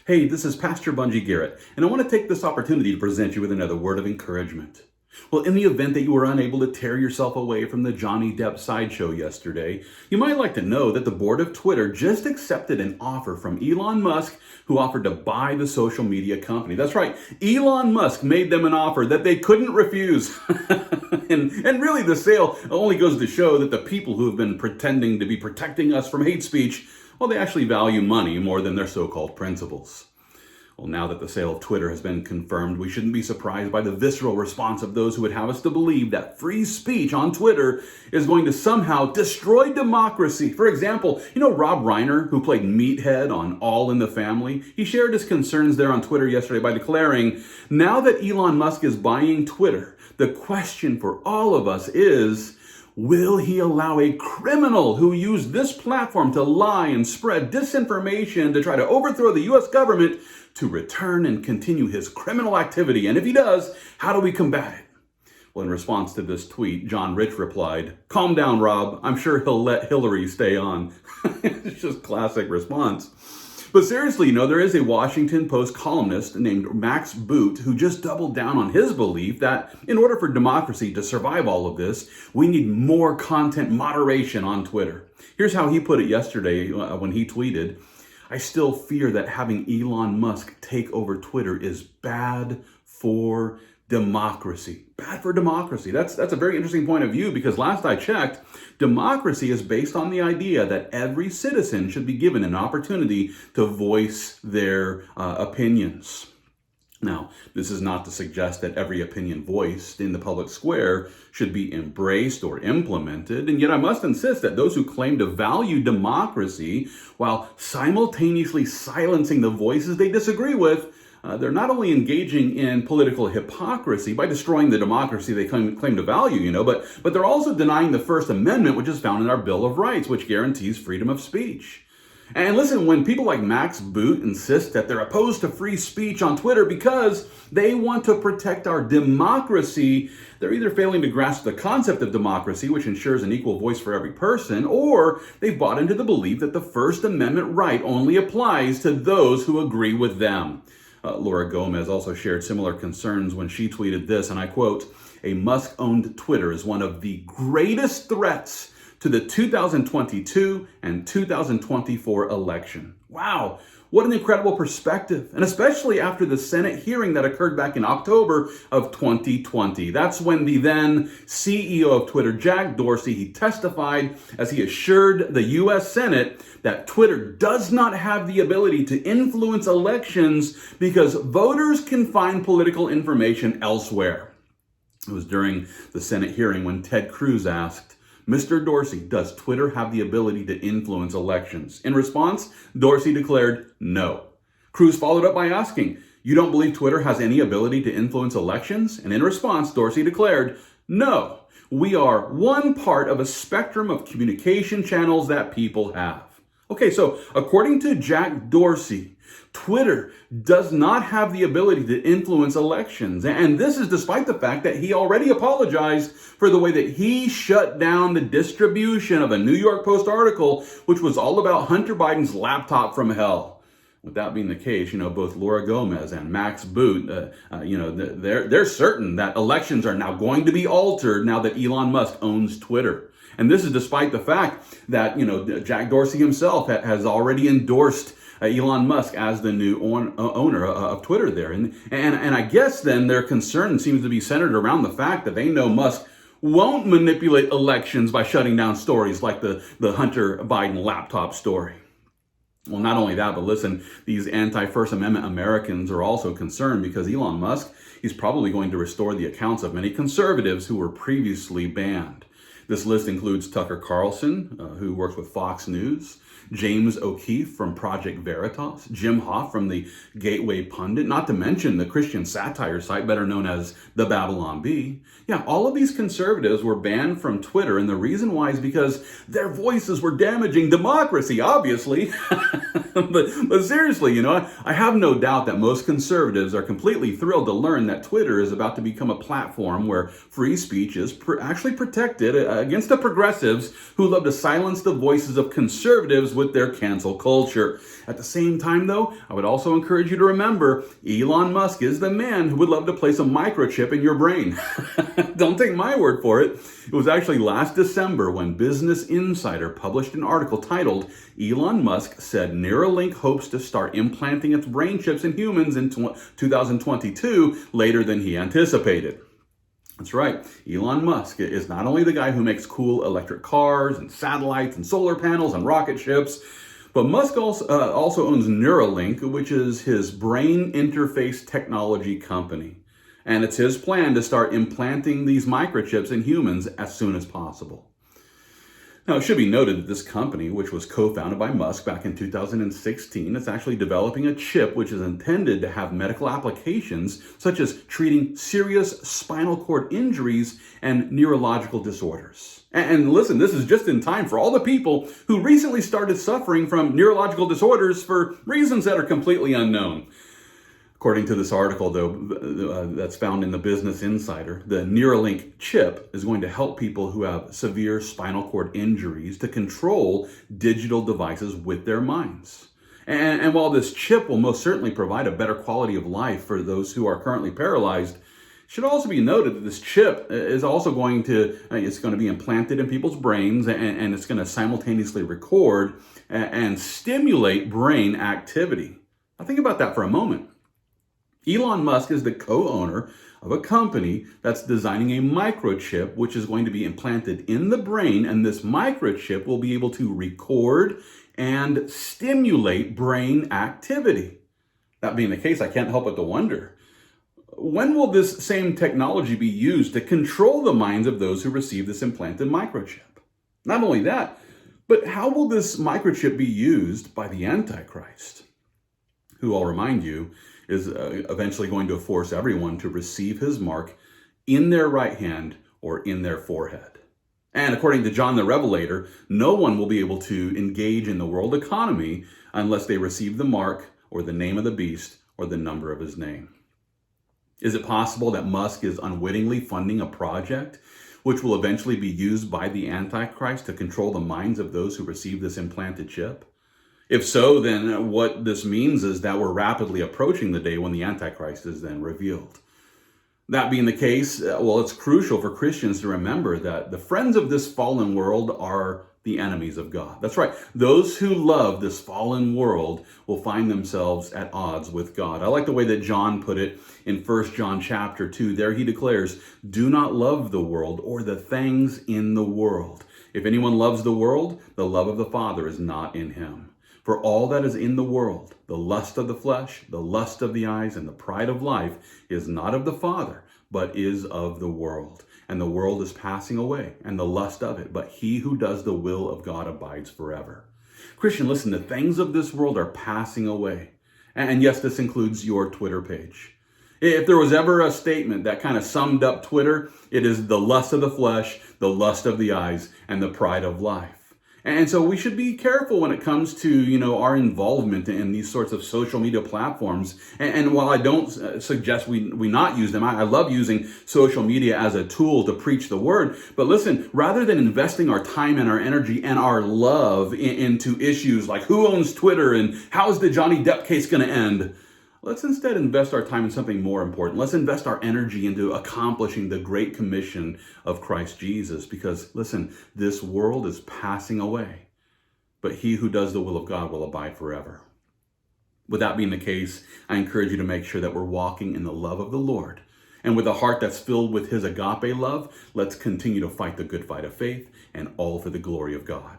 Hey, this is Pastor Bunjee Garrett, and I want to take this opportunity to present you with another word of encouragement. Well, in the event that you were unable to tear yourself away from the Johnny Depp sideshow yesterday, you might like to know that the board of Twitter just accepted an offer from Elon Musk, who offered to buy the social media company. That's right, Elon Musk made them an offer that they couldn't refuse. and really, the sale only goes to show that the people who have been pretending to be protecting us from hate speech, well, they actually value money more than their so-called principles. Well, now that the sale of Twitter has been confirmed, we shouldn't be surprised by the visceral response of those who would have us to believe that free speech on Twitter is going to somehow destroy democracy. For example, Rob Reiner, who played Meathead on All in the Family, he shared his concerns there on Twitter yesterday by declaring, now that Elon Musk is buying Twitter, the question for all of us is, will he allow a criminal who used this platform to lie and spread disinformation to try to overthrow the U.S. government to return and continue his criminal activity? And if he does, how do we combat it? Well, in response to this tweet, John Rich replied, "Calm down, Rob. I'm sure he'll let Hillary stay on." It's just classic response. But seriously, there is a Washington Post columnist named Max Boot who just doubled down on his belief that in order for democracy to survive all of this, we need more content moderation on Twitter. Here's how he put it yesterday when he tweeted, "I still fear that having Elon Musk take over Twitter is bad for democracy." Bad for democracy. That's a very interesting point of view, because last I checked, democracy is based on the idea that every citizen should be given an opportunity to voice their opinions. Now, this is not to suggest that every opinion voiced in the public square should be embraced or implemented, and yet I must insist that those who claim to value democracy while simultaneously silencing the voices they disagree with, they're not only engaging in political hypocrisy by destroying the democracy they claim to value, but they're also denying the First Amendment, which is found in our Bill of Rights, which guarantees freedom of speech. And listen, when people like Max Boot insist that they're opposed to free speech on Twitter because they want to protect our democracy, they're either failing to grasp the concept of democracy, which ensures an equal voice for every person, or they've bought into the belief that the First Amendment right only applies to those who agree with them. Laura Gomez also shared similar concerns when she tweeted this, and I quote, "A Musk-owned Twitter is one of the greatest threats to the 2022 and 2024 election." Wow, what an incredible perspective. And especially after the Senate hearing that occurred back in October of 2020. That's when the then CEO of Twitter, Jack Dorsey, he testified as he assured the U.S. Senate that Twitter does not have the ability to influence elections because voters can find political information elsewhere. It was during the Senate hearing when Ted Cruz asked, "Mr. Dorsey, does Twitter have the ability to influence elections?" In response, Dorsey declared no. Cruz followed up by asking, "You don't believe Twitter has any ability to influence elections?" And in response, Dorsey declared, "No, we are one part of a spectrum of communication channels that people have." Okay, so according to Jack Dorsey, Twitter does not have the ability to influence elections. And this is despite the fact that he already apologized for the way that he shut down the distribution of a New York Post article, which was all about Hunter Biden's laptop from hell. With that being the case, both Laura Gomez and Max Boot, they're certain that elections are now going to be altered now that Elon Musk owns Twitter. And this is despite the fact that, Jack Dorsey himself has already endorsed Elon Musk as the new owner of Twitter there. And I guess then their concern seems to be centered around the fact that they know Musk won't manipulate elections by shutting down stories like the Hunter Biden laptop story. Well, not only that, but listen, these anti-First Amendment Americans are also concerned because Elon Musk, he's probably going to restore the accounts of many conservatives who were previously banned. This list includes Tucker Carlson, who works with Fox News, James O'Keefe from Project Veritas, Jim Hoft from the Gateway Pundit, not to mention the Christian satire site better known as the Babylon Bee. Yeah, all of these conservatives were banned from Twitter, and the reason why is because their voices were damaging democracy, obviously. but seriously, I have no doubt that most conservatives are completely thrilled to learn that Twitter is about to become a platform where free speech is actually protected against the progressives who love to silence the voices of conservatives with their cancel culture. At the same time, though, I would also encourage you to remember Elon Musk is the man who would love to place a microchip in your brain. Don't take my word for it. It was actually last December when Business Insider published an article titled, Elon Musk said Neuralink hopes to start implanting its brain chips in humans in 2022 later than he anticipated. That's right. Elon Musk is not only the guy who makes cool electric cars and satellites and solar panels and rocket ships, but Musk also owns Neuralink, which is his brain interface technology company. And it's his plan to start implanting these microchips in humans as soon as possible. Now, it should be noted that this company, which was co-founded by Musk back in 2016, is actually developing a chip which is intended to have medical applications such as treating serious spinal cord injuries and neurological disorders. And listen, this is just in time for all the people who recently started suffering from neurological disorders for reasons that are completely unknown. According to this article, though, that's found in the Business Insider, the Neuralink chip is going to help people who have severe spinal cord injuries to control digital devices with their minds. And while this chip will most certainly provide a better quality of life for those who are currently paralyzed, it should also be noted that this chip is also going to be implanted in people's brains, and it's going to simultaneously record and stimulate brain activity. Now think about that for a moment. Elon Musk is the co-owner of a company that's designing a microchip which is going to be implanted in the brain, and this microchip will be able to record and stimulate brain activity. That being the case, I can't help but to wonder, when will this same technology be used to control the minds of those who receive this implanted microchip? Not only that, but how will this microchip be used by the Antichrist, who, I'll remind you, is eventually going to force everyone to receive his mark in their right hand or in their forehead. And according to John the Revelator, no one will be able to engage in the world economy unless they receive the mark or the name of the beast or the number of his name. Is it possible that Musk is unwittingly funding a project which will eventually be used by the Antichrist to control the minds of those who receive this implanted chip? If so, then what this means is that we're rapidly approaching the day when the Antichrist is then revealed. That being the case, it's crucial for Christians to remember that the friends of this fallen world are the enemies of God. That's right. Those who love this fallen world will find themselves at odds with God. I like the way that John put it in 1 John chapter 2. There he declares, "Do not love the world or the things in the world. If anyone loves the world, the love of the Father is not in him. For all that is in the world, the lust of the flesh, the lust of the eyes, and the pride of life is not of the Father, but is of the world. And the world is passing away, and the lust of it, but he who does the will of God abides forever." Christian, listen, the things of this world are passing away. And yes, this includes your Twitter page. If there was ever a statement that kind of summed up Twitter, it is the lust of the flesh, the lust of the eyes, and the pride of life. And so we should be careful when it comes to, our involvement in these sorts of social media platforms. And while I don't suggest we not use them, I love using social media as a tool to preach the word. But listen, rather than investing our time and our energy and our love into issues like who owns Twitter and how is the Johnny Depp case going to end, let's instead invest our time in something more important. Let's invest our energy into accomplishing the Great Commission of Christ Jesus. Because, listen, this world is passing away, but he who does the will of God will abide forever. With that being the case, I encourage you to make sure that we're walking in the love of the Lord. And with a heart that's filled with his agape love, let's continue to fight the good fight of faith, and all for the glory of God.